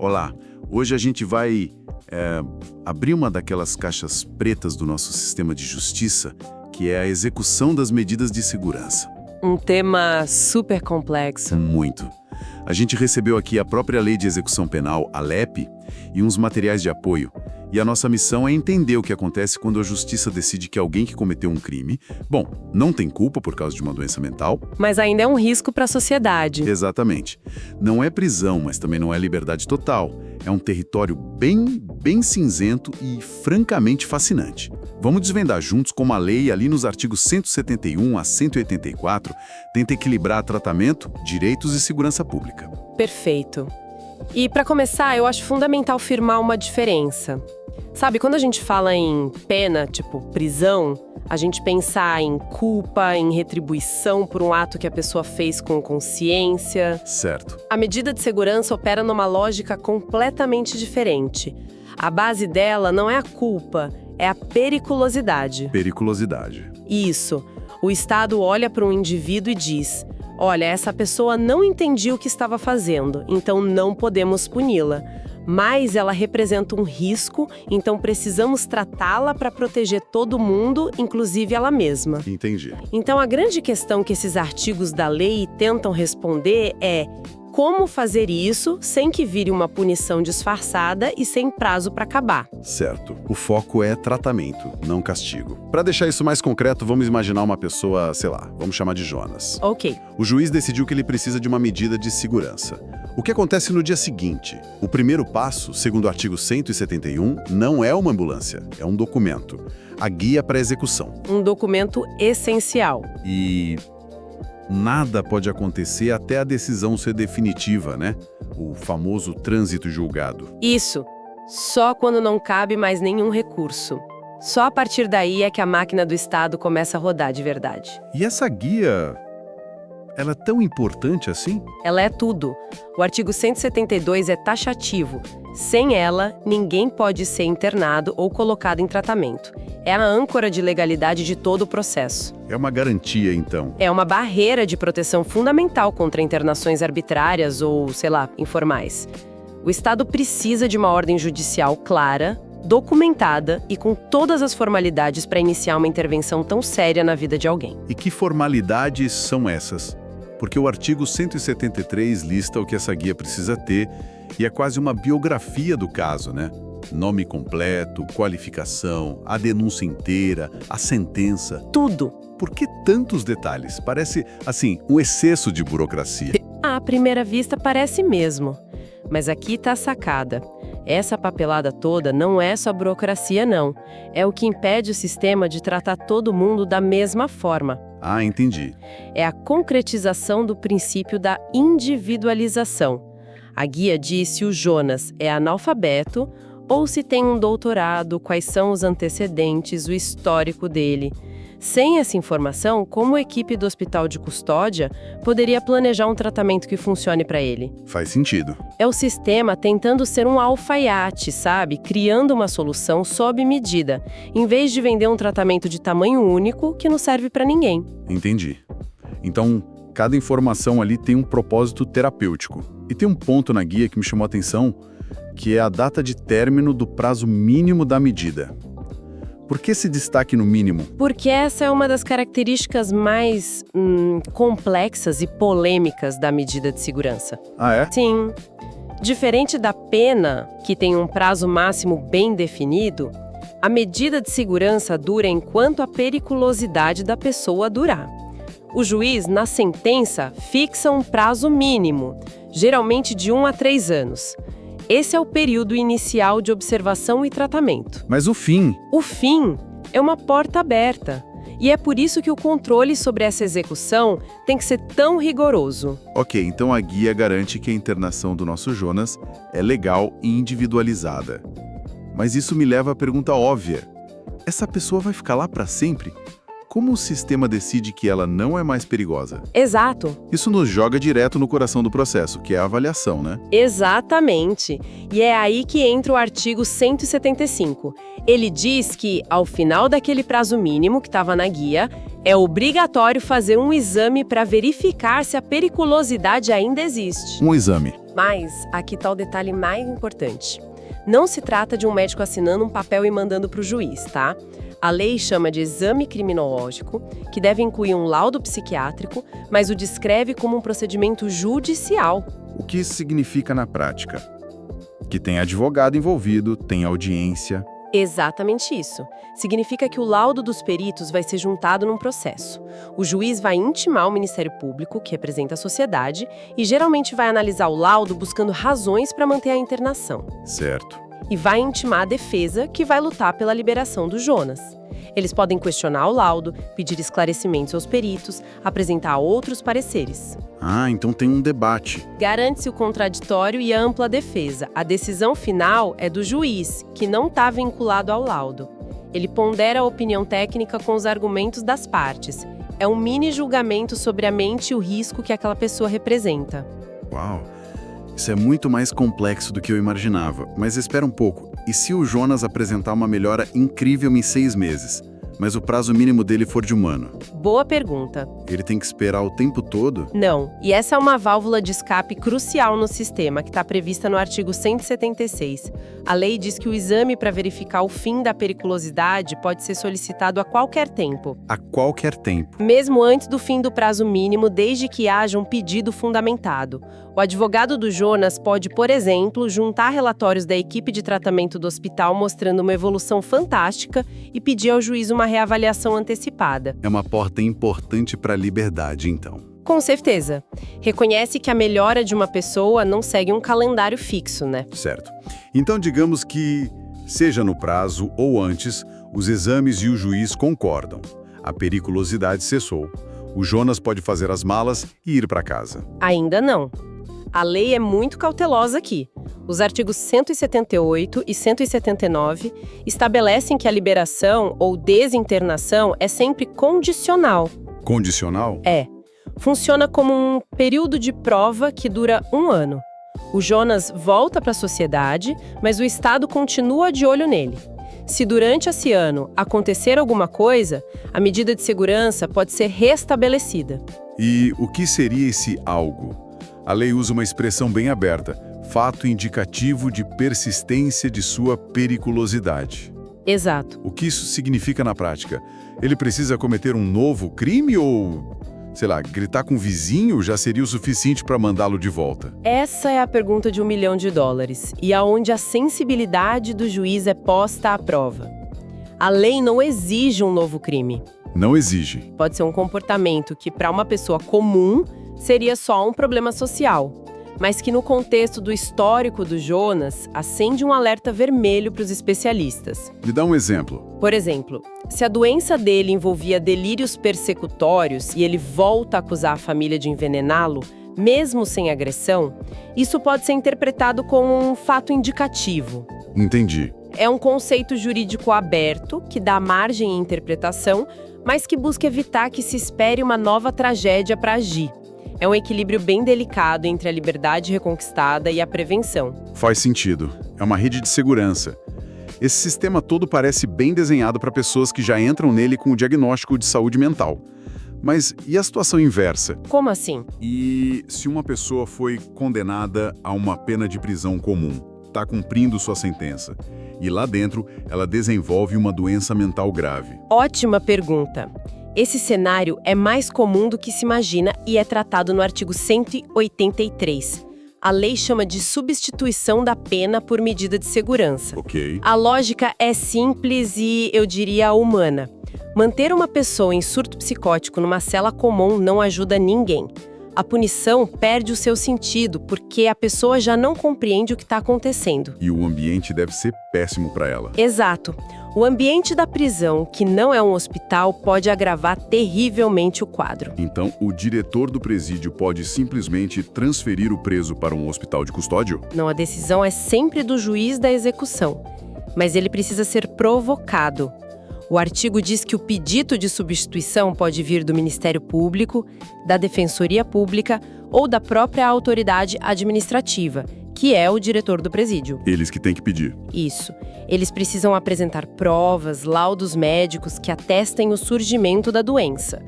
Olá, hoje a gente vai abrir uma daquelas caixas pretas do nosso sistema de justiça, que é a execução das medidas de segurança. Um tema super complexo. Muito. A gente recebeu aqui a própria Lei de Execução Penal, a LEP, e uns materiais de apoio. E a nossa missão é entender o que acontece quando a justiça decide que alguém que cometeu um crime, bom, não tem culpa por causa de uma doença mental. Mas ainda é um risco para a sociedade. Exatamente. Não é prisão, mas também não é liberdade total. É um território bem cinzento e francamente fascinante. Vamos desvendar juntos como a lei, ali nos artigos 171 a 184, tenta equilibrar tratamento, direitos e segurança pública. Perfeito. E para começar, eu acho fundamental firmar uma diferença. Sabe, quando a gente fala em pena, tipo prisão, a gente pensa em culpa, em retribuição por um ato que a pessoa fez com consciência. Certo. A medida de segurança opera numa lógica completamente diferente. A base dela não é a culpa, é a periculosidade. Periculosidade. Isso. O Estado olha para um indivíduo e diz: olha, essa pessoa não entendia o que estava fazendo, então não podemos puni-la. Mas ela representa um risco, então precisamos tratá-la para proteger todo mundo, inclusive ela mesma. Entendi. Então a grande questão que esses artigos da lei tentam responder é: como fazer isso sem que vire uma punição disfarçada e sem prazo para acabar? Certo. O foco é tratamento, não castigo. Para deixar isso mais concreto, vamos imaginar uma pessoa, sei lá, vamos chamar de Jonas. Ok. O juiz decidiu que ele precisa de uma medida de segurança. O que acontece no dia seguinte? O primeiro passo, segundo o artigo 171, não é uma ambulância, é um documento. A guia para execução. Um documento essencial. E nada pode acontecer até a decisão ser definitiva, né? O famoso trânsito julgado. Isso. Só quando não cabe mais nenhum recurso. Só a partir daí é que a máquina do Estado começa a rodar de verdade. E essa guia, ela é tão importante assim? Ela é tudo. O artigo 172 é taxativo. Sem ela, ninguém pode ser internado ou colocado em tratamento. É a âncora de legalidade de todo o processo. É uma garantia, então. É uma barreira de proteção fundamental contra internações arbitrárias ou, sei lá, informais. O Estado precisa de uma ordem judicial clara, documentada e com todas as formalidades para iniciar uma intervenção tão séria na vida de alguém. E que formalidades são essas? Porque o artigo 173 lista o que essa guia precisa ter e é quase uma biografia do caso, né? Nome completo, qualificação, a denúncia inteira, a sentença. Tudo. Por que tantos detalhes? Parece, assim, um excesso de burocracia. À primeira vista parece mesmo. Mas aqui tá a sacada. Essa papelada toda não é só burocracia, não. É o que impede o sistema de tratar todo mundo da mesma forma. Ah, entendi. É a concretização do princípio da individualização. A guia diz se o Jonas é analfabeto ou se tem um doutorado, quais são os antecedentes, o histórico dele. Sem essa informação, como a equipe do hospital de custódia poderia planejar um tratamento que funcione para ele? Faz sentido. É o sistema tentando ser um alfaiate, sabe? Criando uma solução sob medida, em vez de vender um tratamento de tamanho único que não serve para ninguém. Entendi. Então, cada informação ali tem um propósito terapêutico. E tem um ponto na guia que me chamou a atenção, que é a data de término do prazo mínimo da medida. Por que esse destaque no mínimo? Porque essa é uma das características mais complexas e polêmicas da medida de segurança. Ah, é? Sim. Diferente da pena, que tem um prazo máximo bem definido, a medida de segurança dura enquanto a periculosidade da pessoa durar. O juiz, na sentença, fixa um prazo mínimo, geralmente de 1 a 3 anos. Esse é o período inicial de observação e tratamento. Mas o fim? O fim é uma porta aberta. E é por isso que o controle sobre essa execução tem que ser tão rigoroso. Ok, então a guia garante que a internação do nosso Jonas é legal e individualizada. Mas isso me leva à pergunta óbvia. Essa pessoa vai ficar lá para sempre? Como o sistema decide que ela não é mais perigosa? Exato. Isso nos joga direto no coração do processo, que é a avaliação, né? Exatamente. E é aí que entra o artigo 175. Ele diz que, ao final daquele prazo mínimo que estava na guia, é obrigatório fazer um exame para verificar se a periculosidade ainda existe. Um exame. Mas aqui está o detalhe mais importante. Não se trata de um médico assinando um papel e mandando para o juiz, tá? A lei chama de exame criminológico, que deve incluir um laudo psiquiátrico, mas o descreve como um procedimento judicial. O que isso significa na prática? Que tem advogado envolvido, tem audiência. Exatamente isso. Significa que o laudo dos peritos vai ser juntado num processo. O juiz vai intimar o Ministério Público, que representa a sociedade, e geralmente vai analisar o laudo buscando razões para manter a internação. Certo. E vai intimar a defesa, que vai lutar pela liberação do Jonas. Eles podem questionar o laudo, pedir esclarecimentos aos peritos, apresentar outros pareceres. Ah, então tem um debate. Garante-se o contraditório e a ampla defesa. A decisão final é do juiz, que não está vinculado ao laudo. Ele pondera a opinião técnica com os argumentos das partes. É um mini julgamento sobre a mente e o risco que aquela pessoa representa. Uau! Isso é muito mais complexo do que eu imaginava. Mas espera um pouco. E se o Jonas apresentar uma melhora incrível em 6 meses, mas o prazo mínimo dele for de 1 ano? Boa pergunta. Ele tem que esperar o tempo todo? Não. E essa é uma válvula de escape crucial no sistema, que está prevista no artigo 176. A lei diz que o exame para verificar o fim da periculosidade pode ser solicitado a qualquer tempo. A qualquer tempo. Mesmo antes do fim do prazo mínimo, desde que haja um pedido fundamentado. O advogado do Jonas pode, por exemplo, juntar relatórios da equipe de tratamento do hospital mostrando uma evolução fantástica e pedir ao juiz uma reavaliação antecipada. É uma porta importante para a liberdade, então. Com certeza. Reconhece que a melhora de uma pessoa não segue um calendário fixo, né? Certo. Então, digamos que, seja no prazo ou antes, os exames e o juiz concordam. A periculosidade cessou. O Jonas pode fazer as malas e ir para casa. Ainda não. A lei é muito cautelosa aqui. Os artigos 178 e 179 estabelecem que a liberação ou desinternação é sempre condicional. Condicional? É. Funciona como um período de prova que dura 1 ano. O Jonas volta para a sociedade, mas o Estado continua de olho nele. Se durante esse ano acontecer alguma coisa, a medida de segurança pode ser restabelecida. E o que seria esse algo? A lei usa uma expressão bem aberta, fato indicativo de persistência de sua periculosidade. Exato. O que isso significa na prática? Ele precisa cometer um novo crime ou, sei lá, gritar com o vizinho já seria o suficiente para mandá-lo de volta? Essa é a pergunta de $1 milhão e aonde a sensibilidade do juiz é posta à prova. A lei não exige um novo crime. Não exige. Pode ser um comportamento que, para uma pessoa comum, seria só um problema social, mas que no contexto do histórico do Jonas, acende um alerta vermelho para os especialistas. Me dá um exemplo. Por exemplo, se a doença dele envolvia delírios persecutórios e ele volta a acusar a família de envenená-lo, mesmo sem agressão, isso pode ser interpretado como um fato indicativo. Entendi. É um conceito jurídico aberto, que dá margem à interpretação, mas que busca evitar que se espere uma nova tragédia para agir. É um equilíbrio bem delicado entre a liberdade reconquistada e a prevenção. Faz sentido. É uma rede de segurança. Esse sistema todo parece bem desenhado para pessoas que já entram nele com o diagnóstico de saúde mental. Mas e a situação inversa? Como assim? E se uma pessoa foi condenada a uma pena de prisão comum, está cumprindo sua sentença, e lá dentro ela desenvolve uma doença mental grave? Ótima pergunta. Esse cenário é mais comum do que se imagina e é tratado no artigo 183. A lei chama de substituição da pena por medida de segurança. Ok. A lógica é simples e, eu diria, humana. Manter uma pessoa em surto psicótico numa cela comum não ajuda ninguém. A punição perde o seu sentido porque a pessoa já não compreende o que está acontecendo. E o ambiente deve ser péssimo para ela. Exato. O ambiente da prisão, que não é um hospital, pode agravar terrivelmente o quadro. Então, o diretor do presídio pode simplesmente transferir o preso para um hospital de custódia? Não, a decisão é sempre do juiz da execução, mas ele precisa ser provocado. O artigo diz que o pedido de substituição pode vir do Ministério Público, da Defensoria Pública ou da própria autoridade administrativa, que é o diretor do presídio. Eles que têm que pedir. Isso. Eles precisam apresentar provas, laudos médicos que atestem o surgimento da doença.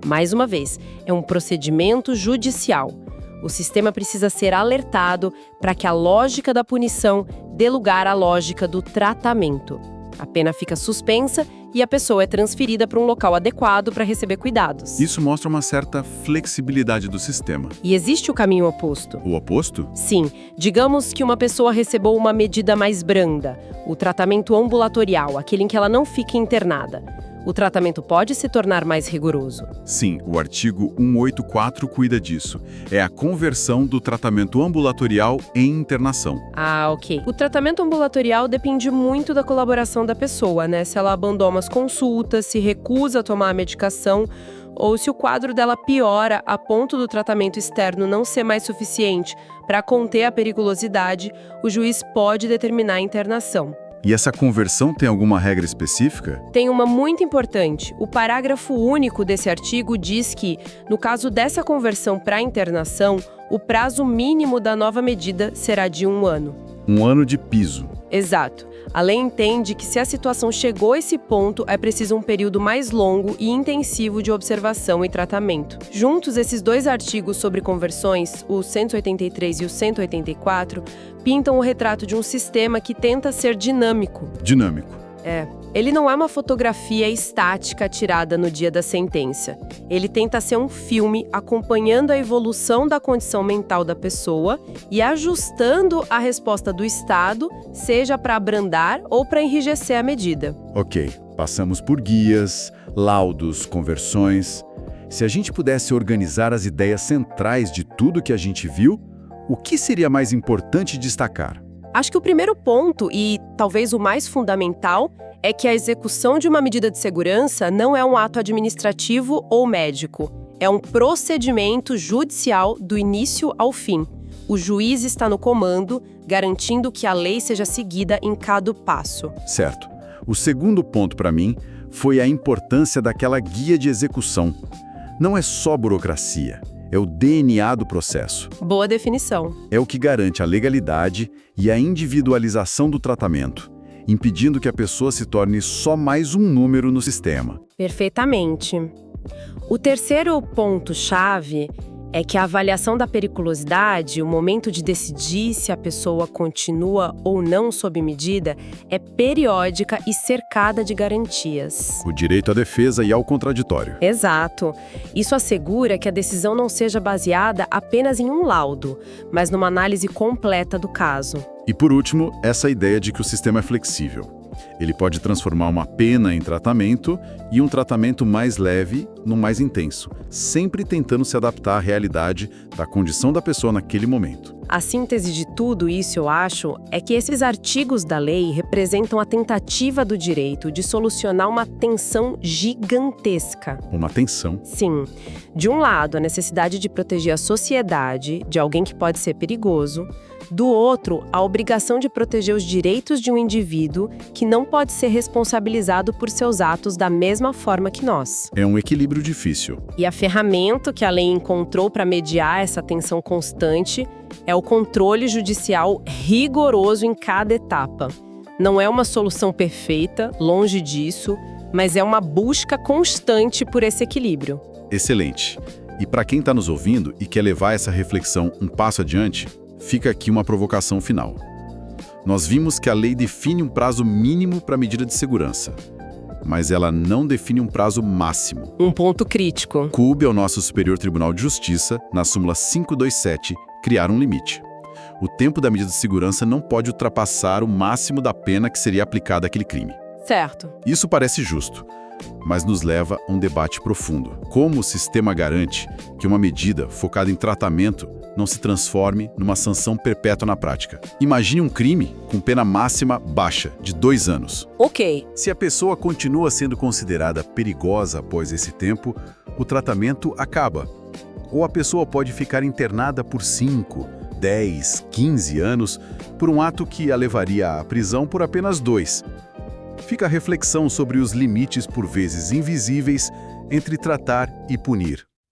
Mais uma vez, é um procedimento judicial. O sistema precisa ser alertado para que a lógica da punição dê lugar à lógica do tratamento. A pena fica suspensa e a pessoa é transferida para um local adequado para receber cuidados. Isso mostra uma certa flexibilidade do sistema. E existe o caminho oposto. O oposto? Sim, digamos que uma pessoa recebeu uma medida mais branda, o tratamento ambulatorial, aquele em que ela não fica internada. O tratamento pode se tornar mais rigoroso. Sim, o artigo 184 cuida disso. É a conversão do tratamento ambulatorial em internação. Ah, ok. O tratamento ambulatorial depende muito da colaboração da pessoa, né? Se ela abandona as consultas, se recusa a tomar a medicação, ou se o quadro dela piora a ponto do tratamento externo não ser mais suficiente para conter a periculosidade, o juiz pode determinar a internação. E essa conversão tem alguma regra específica? Tem uma muito importante. O parágrafo único desse artigo diz que, no caso dessa conversão para internação, o prazo mínimo da nova medida será de 1 ano. 1 ano de piso. Exato. A lei entende que se a situação chegou a esse ponto, é preciso um período mais longo e intensivo de observação e tratamento. Juntos, esses dois artigos sobre conversões, o 183 e o 184, pintam o retrato de um sistema que tenta ser dinâmico. Dinâmico. Ele não é uma fotografia estática tirada no dia da sentença. Ele tenta ser um filme acompanhando a evolução da condição mental da pessoa e ajustando a resposta do Estado, seja para abrandar ou para enrijecer a medida. Ok, passamos por guias, laudos, conversões. Se a gente pudesse organizar as ideias centrais de tudo que a gente viu, o que seria mais importante destacar? Acho que o primeiro ponto, e talvez o mais fundamental, é que a execução de uma medida de segurança não é um ato administrativo ou médico. É um procedimento judicial do início ao fim. O juiz está no comando, garantindo que a lei seja seguida em cada passo. Certo. O segundo ponto para mim foi a importância daquela guia de execução. Não é só burocracia. É o DNA do processo. Boa definição. É o que garante a legalidade e a individualização do tratamento, impedindo que a pessoa se torne só mais um número no sistema. Perfeitamente. O terceiro ponto-chave é que a avaliação da periculosidade, o momento de decidir se a pessoa continua ou não sob medida, é periódica e cercada de garantias. O direito à defesa e ao contraditório. Exato. Isso assegura que a decisão não seja baseada apenas em um laudo, mas numa análise completa do caso. E por último, essa ideia de que o sistema é flexível. Ele pode transformar uma pena em tratamento e um tratamento mais leve no mais intenso, sempre tentando se adaptar à realidade da condição da pessoa naquele momento. A síntese de tudo isso, eu acho, é que esses artigos da lei representam a tentativa do direito de solucionar uma tensão gigantesca. Uma tensão? Sim. De um lado, a necessidade de proteger a sociedade de alguém que pode ser perigoso. Do outro, a obrigação de proteger os direitos de um indivíduo que não pode ser responsabilizado por seus atos da mesma forma que nós. É um equilíbrio difícil. E a ferramenta que a lei encontrou para mediar essa tensão constante é o controle judicial rigoroso em cada etapa. Não é uma solução perfeita, longe disso, mas é uma busca constante por esse equilíbrio. Excelente. E para quem está nos ouvindo e quer levar essa reflexão um passo adiante, fica aqui uma provocação final. Nós vimos que a lei define um prazo mínimo para a medida de segurança, mas ela não define um prazo máximo. Um ponto crítico. Coube ao nosso Superior Tribunal de Justiça, na súmula 527, criar um limite. O tempo da medida de segurança não pode ultrapassar o máximo da pena que seria aplicada àquele crime. Certo. Isso parece justo, mas nos leva a um debate profundo. Como o sistema garante que uma medida focada em tratamento não se transforme numa sanção perpétua na prática? Imagine um crime com pena máxima baixa, de 2 anos. Ok. Se a pessoa continua sendo considerada perigosa após esse tempo, o tratamento acaba. Ou a pessoa pode ficar internada por 5, 10, 15 anos por um ato que a levaria à prisão por apenas 2. Fica a reflexão sobre os limites por vezes invisíveis entre tratar e punir.